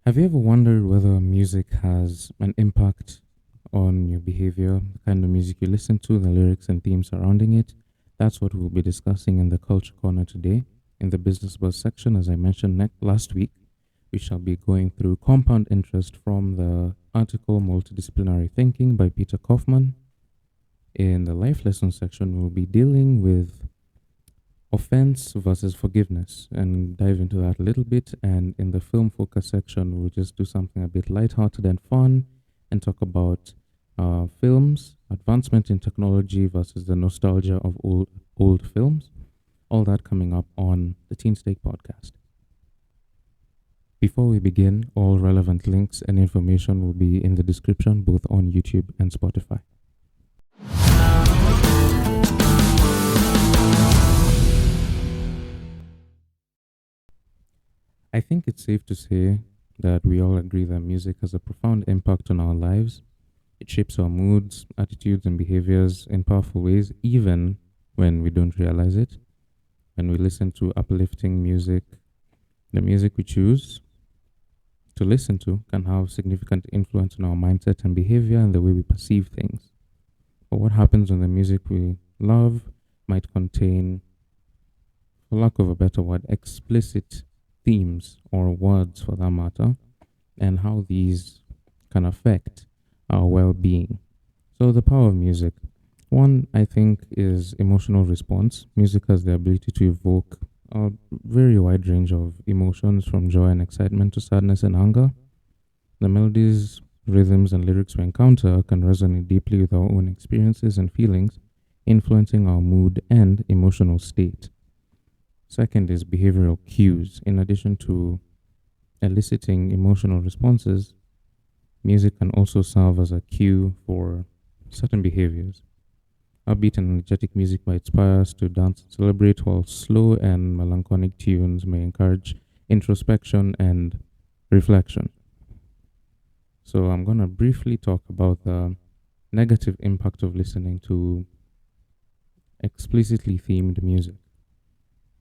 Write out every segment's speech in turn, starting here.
Have you ever wondered whether music has an impact on your behavior, the kind of music you listen to, the lyrics and themes surrounding it? That's what we'll be discussing in the Culture Corner today. In the Business Buzz section, as I mentioned last week, we shall be going through compound interest from the article Multidisciplinary Thinking by Peter Kaufman. In the life lesson section, we'll be dealing with offense versus forgiveness and dive into that a little bit. And in the film focus section, we'll just do something a bit lighthearted and fun and talk about films, advancement in technology versus the nostalgia of old films. All that coming up on the TeensTake podcast. Before we begin, all relevant links and information will be in the description both on YouTube and Spotify. I think it's safe to say that we all agree that music has a profound impact on our lives. It shapes our moods, attitudes, and behaviors in powerful ways, even when we don't realize it. When we listen to uplifting music, the music we choose to listen to can have significant influence on our mindset and behavior and the way we perceive things. But what happens when the music we love might contain, for lack of a better word, explicit themes or words for that matter, and how these can affect our well-being. So the power of music. One, I think, is emotional response. Music has the ability to evoke a very wide range of emotions from joy and excitement to sadness and anger. The melodies, rhythms, and lyrics we encounter can resonate deeply with our own experiences and feelings, influencing our mood and emotional state. Second is behavioral cues. In addition to eliciting emotional responses, music can also serve as a cue for certain behaviors. Upbeat and energetic music might inspire us to dance and celebrate, while slow and melancholic tunes may encourage introspection and reflection. So I'm going to briefly talk about the negative impact of listening to explicitly themed music.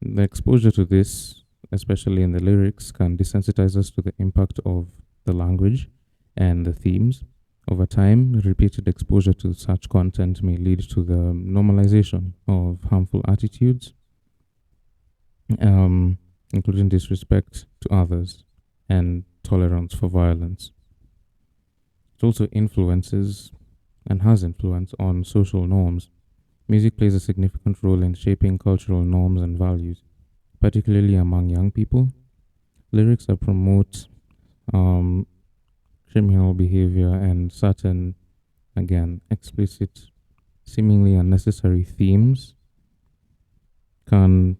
The exposure to this, especially in the lyrics, can desensitize us to the impact of the language and the themes. Over time, repeated exposure to such content may lead to the normalization of harmful attitudes, including disrespect to others and tolerance for violence. It also influences and has influence on social norms. Music plays a significant role in shaping cultural norms and values, particularly among young people. Lyrics that promote criminal behavior and certain, again, explicit, seemingly unnecessary themes can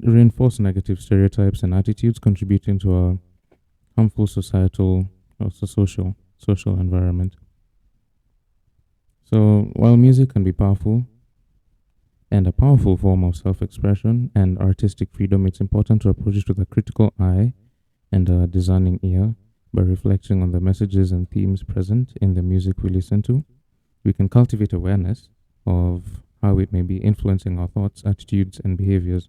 reinforce negative stereotypes and attitudes, contributing to a harmful societal, also social environment. So while music can be powerful and a powerful form of self-expression and artistic freedom, it's important to approach it with a critical eye and a discerning ear. By reflecting on the messages and themes present in the music we listen to, we can cultivate awareness of how it may be influencing our thoughts, attitudes, and behaviors.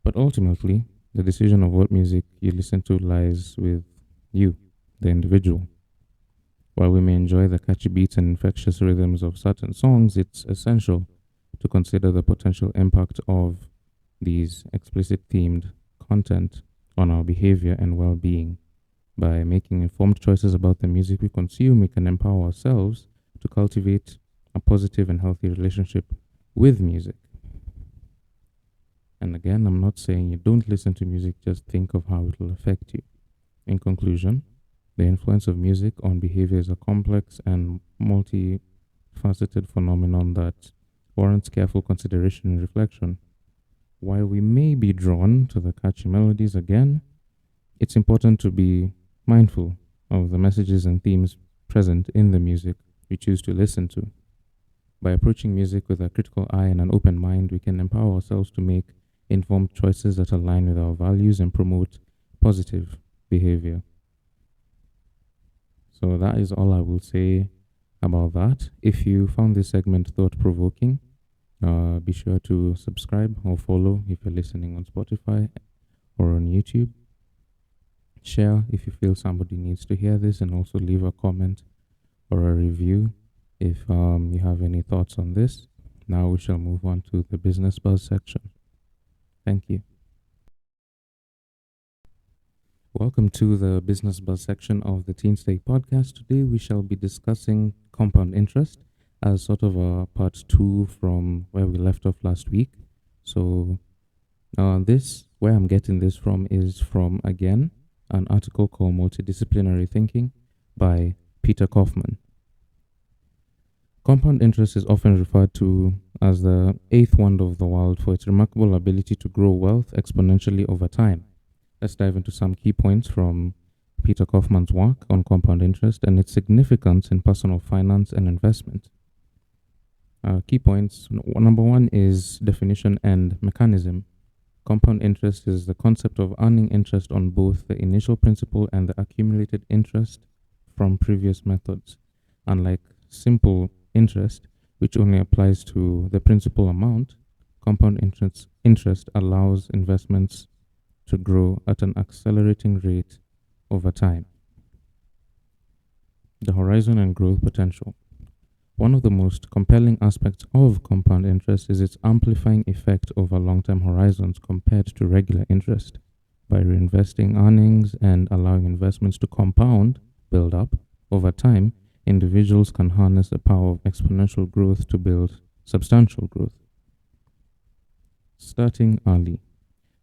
But ultimately, the decision of what music you listen to lies with you, the individual. While we may enjoy the catchy beats and infectious rhythms of certain songs, it's essential to consider the potential impact of these explicit themed content on our behavior and well-being. By making informed choices about the music we consume, we can empower ourselves to cultivate a positive and healthy relationship with music. And again, I'm not saying you don't listen to music, just think of how it will affect you. In conclusion, the influence of music on behavior is a complex and multifaceted phenomenon that warrants careful consideration and reflection. While we may be drawn to the catchy melodies again, it's important to be mindful of the messages and themes present in the music we choose to listen to. By approaching music with a critical eye and an open mind, we can empower ourselves to make informed choices that align with our values and promote positive behavior. So that is all I will say about that. If you found this segment thought-provoking, be sure to subscribe or follow if you're listening on Spotify or on YouTube. share if you feel somebody needs to hear this, and also leave a comment or a review if you have any thoughts on this. Now we shall move on to the business buzz section. Thank you. Welcome to the business buzz section of the TeensTake podcast. Today we shall be discussing compound interest as sort of a part 2 from where we left off last week. So where I'm getting this from is from, again, an article called Multidisciplinary Thinking by Peter Kaufman. Compound interest is often referred to as the eighth wonder of the world for its remarkable ability to grow wealth exponentially over time. Let's dive into some key points from Peter Kaufman's work on compound interest and its significance in personal finance and investment. Key points. Number 1 is definition and mechanism. Compound interest is the concept of earning interest on both the initial principal and the accumulated interest from previous methods. Unlike simple interest, which only applies to the principal amount, compound interest allows investments to grow at an accelerating rate over time. The horizon and growth potential. One of the most compelling aspects of compound interest is its amplifying effect over long-term horizons compared to regular interest. By reinvesting earnings and allowing investments to compound, build up, over time, individuals can harness the power of exponential growth to build substantial growth. Starting early.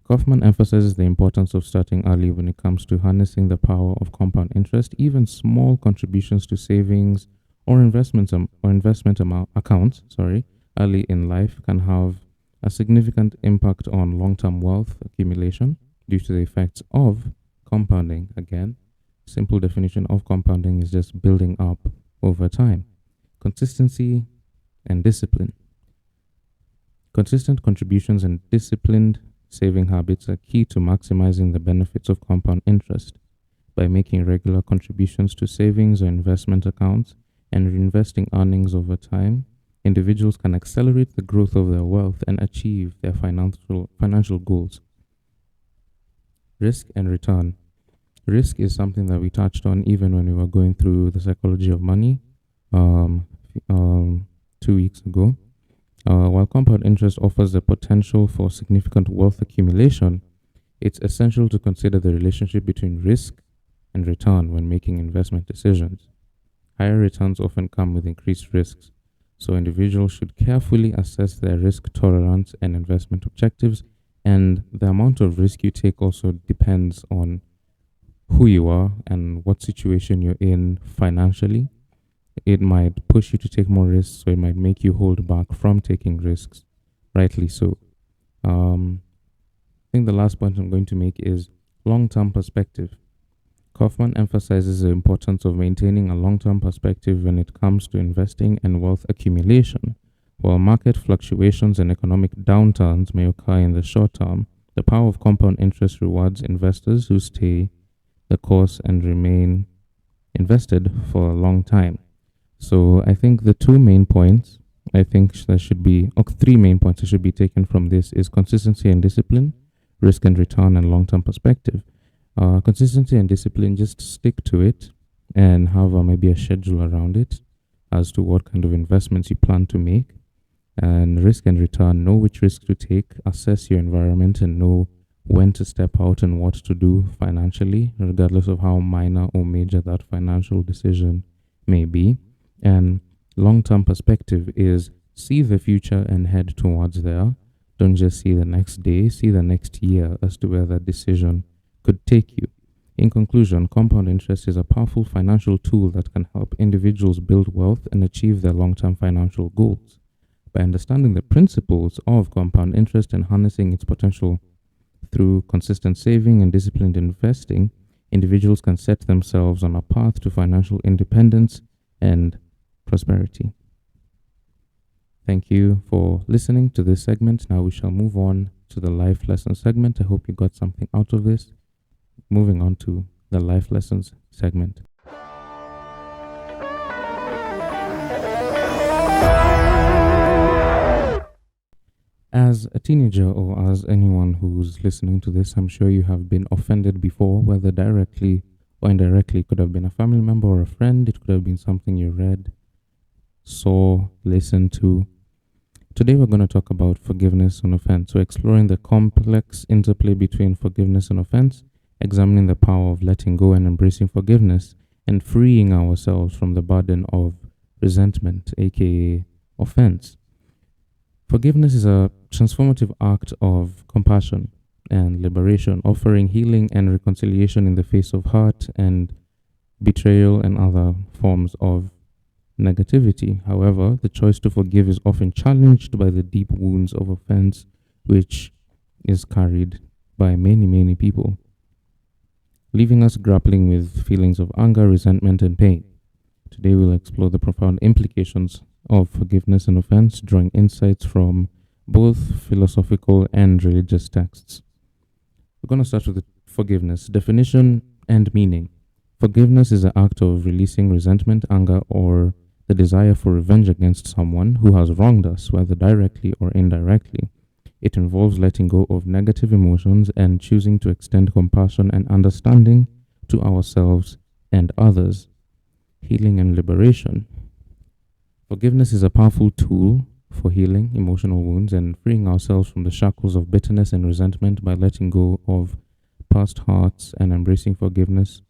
Kaufman emphasizes the importance of starting early when it comes to harnessing the power of compound interest. Even small contributions to savings or investment accounts early in life can have a significant impact on long-term wealth accumulation due to the effects of compounding. Again, simple definition of compounding is just building up over time. Consistency and discipline. Consistent contributions and disciplined saving habits are key to maximizing the benefits of compound interest. By making regular contributions to savings or investment accounts and reinvesting earnings over time, individuals can accelerate the growth of their wealth and achieve their financial goals. Risk and return. Risk is something that we touched on even when we were going through the psychology of money 2 weeks ago. While compound interest offers the potential for significant wealth accumulation, it's essential to consider the relationship between risk and return when making investment decisions. Higher returns often come with increased risks, so individuals should carefully assess their risk tolerance and investment objectives, and the amount of risk you take also depends on who you are and what situation you're in financially. It might push you to take more risks, so it might make you hold back from taking risks, rightly so. I think the last point I'm going to make is long-term perspective. Kaufman emphasizes the importance of maintaining a long-term perspective when it comes to investing and wealth accumulation. While market fluctuations and economic downturns may occur in the short term, the power of compound interest rewards investors who stay the course and remain invested for a long time. So I think the 3 main points that should be taken from this is consistency and discipline, risk and return, and long-term perspective. Consistency and discipline, just stick to it and have maybe a schedule around it as to what kind of investments you plan to make. And risk and return, know which risk to take, assess your environment, and know when to step out and what to do financially, regardless of how minor or major that financial decision may be. And long-term perspective is see the future and head towards there. Don't just see the next day, see the next year as to where that decision could take you. In conclusion, compound interest is a powerful financial tool that can help individuals build wealth and achieve their long-term financial goals. By understanding the principles of compound interest and harnessing its potential through consistent saving and disciplined investing, individuals can set themselves on a path to financial independence and prosperity. Thank you for listening to this segment. Now we shall move on to the life lesson segment. I hope you got something out of this. Moving on to the life lessons segment. As a teenager, or as anyone who's listening to this, I'm sure you have been offended before, whether directly or indirectly. It could have been a family member or a friend, it could have been something you read, saw, listened to. Today, we're going to talk about forgiveness and offense. So, exploring the complex interplay between forgiveness and offense, examining the power of letting go and embracing forgiveness, and freeing ourselves from the burden of resentment, aka offense. Forgiveness is a transformative act of compassion and liberation, offering healing and reconciliation in the face of hurt and betrayal and other forms of negativity. However, the choice to forgive is often challenged by the deep wounds of offense, which is carried by many, many people, leaving us grappling with feelings of anger, resentment, and pain. Today, we'll explore the profound implications of forgiveness and offense, drawing insights from both philosophical and religious texts. We're going to start with the forgiveness definition and meaning. Forgiveness is the act of releasing resentment, anger, or the desire for revenge against someone who has wronged us, whether directly or indirectly. It involves letting go of negative emotions and choosing to extend compassion and understanding to ourselves and others. Healing and liberation. Forgiveness is a powerful tool for healing emotional wounds and freeing ourselves from the shackles of bitterness and resentment. By letting go of past hurts and embracing forgiveness,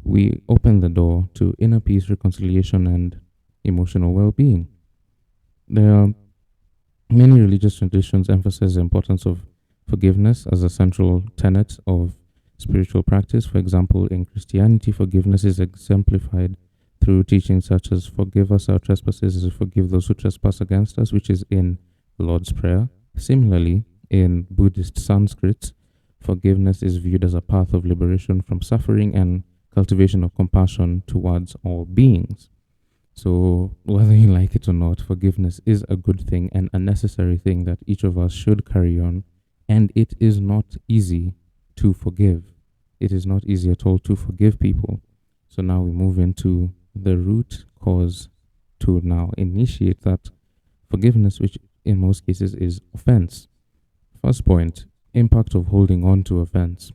we open the door to inner peace, reconciliation, and emotional well being. There are many religious traditions emphasize the importance of forgiveness as a central tenet of spiritual practice. For example, in Christianity, forgiveness is exemplified through teachings such as forgive us our trespasses as we forgive those who trespass against us, which is in the Lord's Prayer. Similarly, in Buddhist Sanskrit, forgiveness is viewed as a path of liberation from suffering and cultivation of compassion towards all beings. So, whether you like it or not, forgiveness is a good thing and a necessary thing that each of us should carry on. And it is not easy to forgive. It is not easy at all to forgive people. So now we move into the root cause to now initiate that forgiveness, which in most cases is offense. First point, impact of holding on to offense.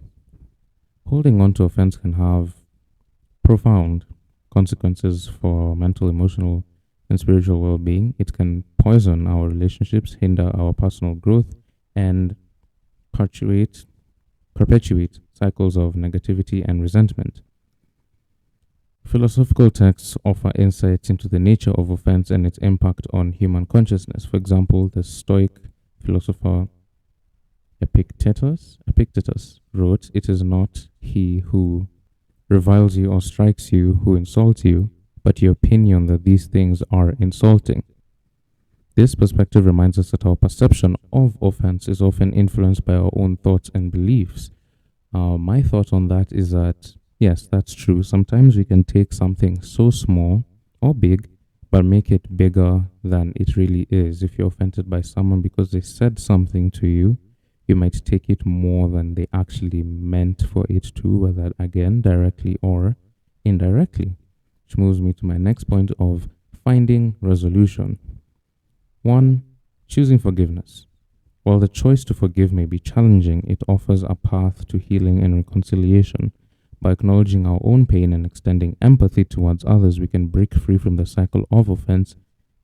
Holding on to offense can have profound consequences for mental, emotional, and spiritual well being. It can poison our relationships, hinder our personal growth, and perpetuate cycles of negativity and resentment. Philosophical texts offer insights into the nature of offense and its impact on human consciousness. For example, the Stoic philosopher Epictetus wrote, "It is not he who reviles you or strikes you who insults you, but your opinion that these things are insulting." This perspective reminds us that our perception of offense is often influenced by our own thoughts and beliefs. My thought on that is that, yes, that's true. Sometimes we can take something so small or big, but make it bigger than it really is. If you're offended by someone because they said something to you, you might take it more than they actually meant for it to, whether again, directly or indirectly. Which moves me to my next point of finding resolution. 1. Choosing forgiveness. While the choice to forgive may be challenging, it offers a path to healing and reconciliation. By acknowledging our own pain and extending empathy towards others, we can break free from the cycle of offense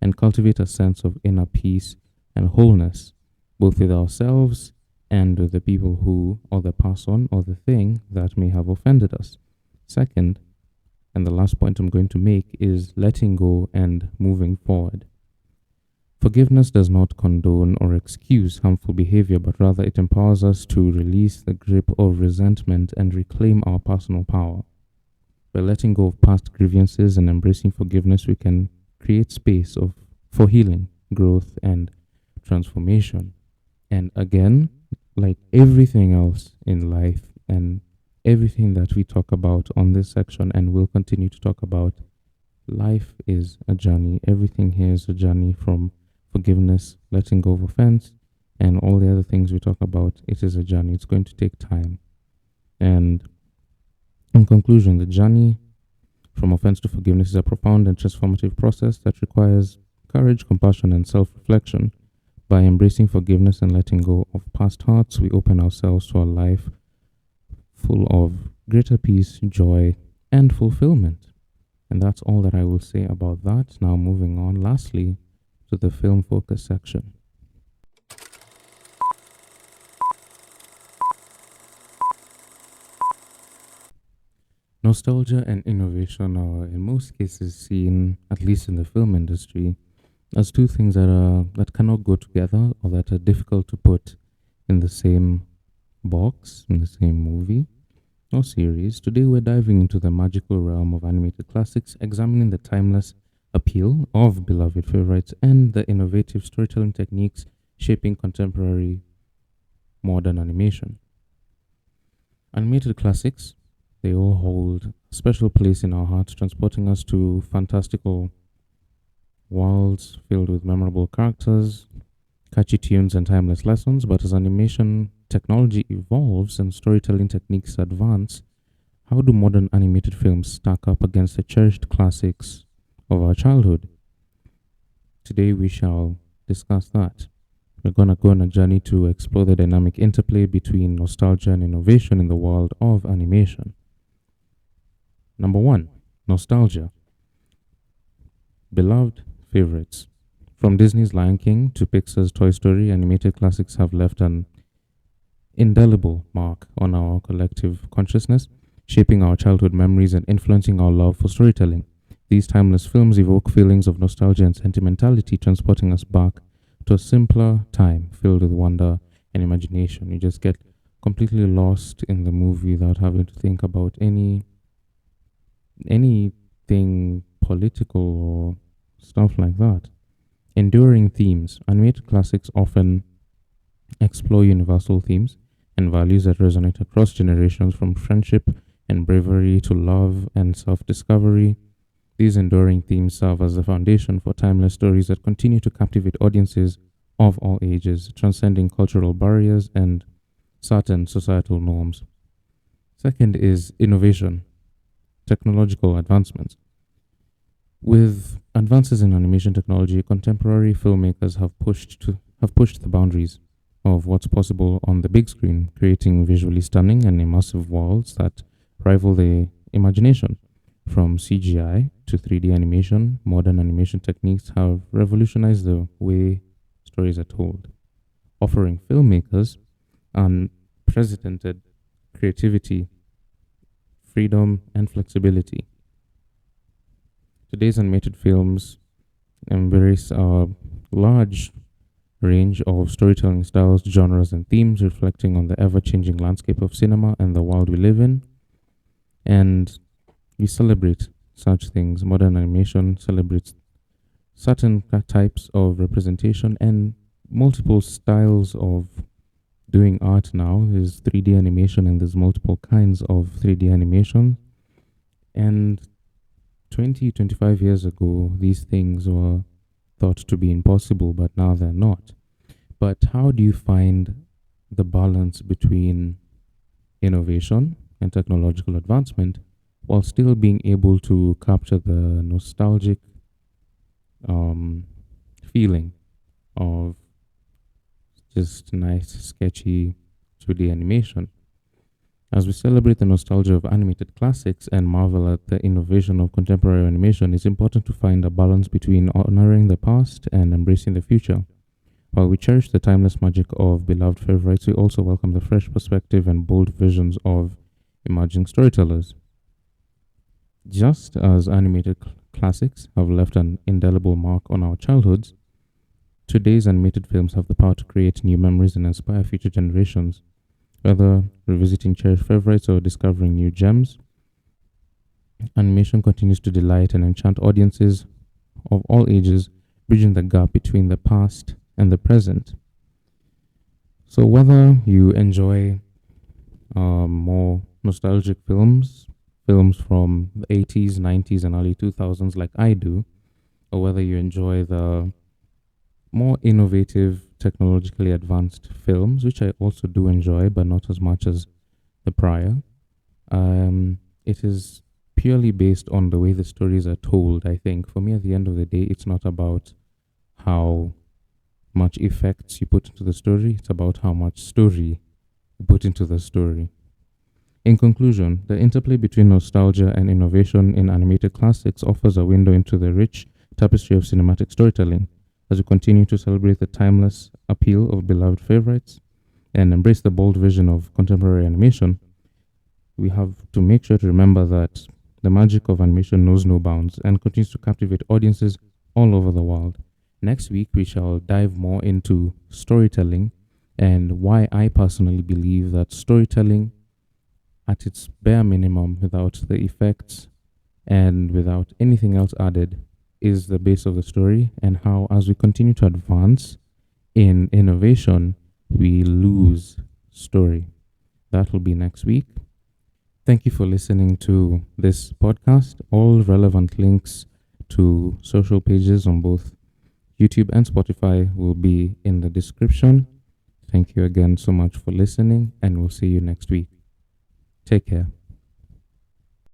and cultivate a sense of inner peace and wholeness, both with ourselves and with the people who, or the person, or the thing that may have offended us. Second, and the last point I'm going to make, is letting go and moving forward. Forgiveness does not condone or excuse harmful behavior, but rather it empowers us to release the grip of resentment and reclaim our personal power. By letting go of past grievances and embracing forgiveness, we can create space for healing, growth, and transformation. And again, like everything else in life and everything that we talk about on this section and will continue to talk about, life is a journey. Everything here is a journey, from forgiveness, letting go of offense, and all the other things we talk about. It is a journey. It's going to take time. And in conclusion, the journey from offense to forgiveness is a profound and transformative process that requires courage, compassion, and self-reflection. By embracing forgiveness and letting go of past hurts, we open ourselves to a life full of greater peace, joy, and fulfillment. And that's all that I will say about that. Now, moving on, lastly, to the film focus section. Nostalgia and innovation are, in most cases, seen, at least in the film industry, as two things that cannot go together or that are difficult to put in the same box, in the same movie or series. Today, we're diving into the magical realm of animated classics, examining the timeless appeal of beloved favorites and the innovative storytelling techniques shaping contemporary modern animation. Animated classics, they all hold a special place in our hearts, transporting us to fantastical worlds filled with memorable characters, catchy tunes, and timeless lessons. But as animation technology evolves and storytelling techniques advance, how do modern animated films stack up against the cherished classics of our childhood? Today we shall discuss that. We're going to go on a journey to explore the dynamic interplay between nostalgia and innovation in the world of animation. Number one, nostalgia. Beloved favorites. From Disney's Lion King to Pixar's Toy Story, animated classics have left an indelible mark on our collective consciousness, shaping our childhood memories and influencing our love for storytelling. These timeless films evoke feelings of nostalgia and sentimentality, transporting us back to a simpler time filled with wonder and imagination. You just get completely lost in the movie without having to think about anything political or stuff like that. Enduring themes. Animated classics often explore universal themes and values that resonate across generations, from friendship and bravery to love and self discovery. These enduring themes serve as the foundation for timeless stories that continue to captivate audiences of all ages, transcending cultural barriers and certain societal norms. Second is innovation, technological advancements. With advances in animation technology, contemporary filmmakers have pushed the boundaries of what's possible on the big screen, creating visually stunning and immersive worlds that rival the imagination. From CGI to 3D animation, modern animation techniques have revolutionized the way stories are told, offering filmmakers unprecedented creativity, freedom, and flexibility. Today's animated films embrace a large range of storytelling styles, genres, and themes, reflecting on the ever changing landscape of cinema and the world we live in. And we celebrate such things. Modern animation celebrates certain types of representation and multiple styles of doing art now. There's 3D animation and there's multiple kinds of 3D animation. And 20, 25 years ago, these things were thought to be impossible, but now they're not. But how do you find the balance between innovation and technological advancement while still being able to capture the nostalgic feeling of just nice, sketchy 2D animation? As we celebrate the nostalgia of animated classics and marvel at the innovation of contemporary animation, it's important to find a balance between honoring the past and embracing the future. While we cherish the timeless magic of beloved favorites, we also welcome the fresh perspective and bold visions of emerging storytellers. Just as animated classics have left an indelible mark on our childhoods, today's animated films have the power to create new memories and inspire future generations. Whether revisiting cherished favorites or discovering new gems, animation continues to delight and enchant audiences of all ages, bridging the gap between the past and the present. So, whether you enjoy more nostalgic films, films from the 80s, 90s, and early 2000s, like I do, or whether you enjoy the more innovative, technologically advanced films, which I also do enjoy, but not as much as the prior. It is purely based on the way the stories are told. I think for me, at the end of the day, it's not about how much effects you put into the story, it's about how much story you put into the story. In conclusion, the interplay between nostalgia and innovation in animated classics offers a window into the rich tapestry of cinematic storytelling as we continue to celebrate the timeless appeal of beloved favorites and embrace the bold vision of contemporary animation. We have to make sure to remember that the magic of animation knows no bounds and continues to captivate audiences all over the world. Next week, we shall dive more into storytelling and why I personally believe that storytelling, at its bare minimum, without the effects and without anything else added, is the base of the story, and how, as we continue to advance in innovation, we lose story. That will be next week. Thank you for listening to this podcast. All relevant links to social pages on both YouTube and Spotify will be in the description. Thank you again so much for listening, and we'll see you next week. Take care.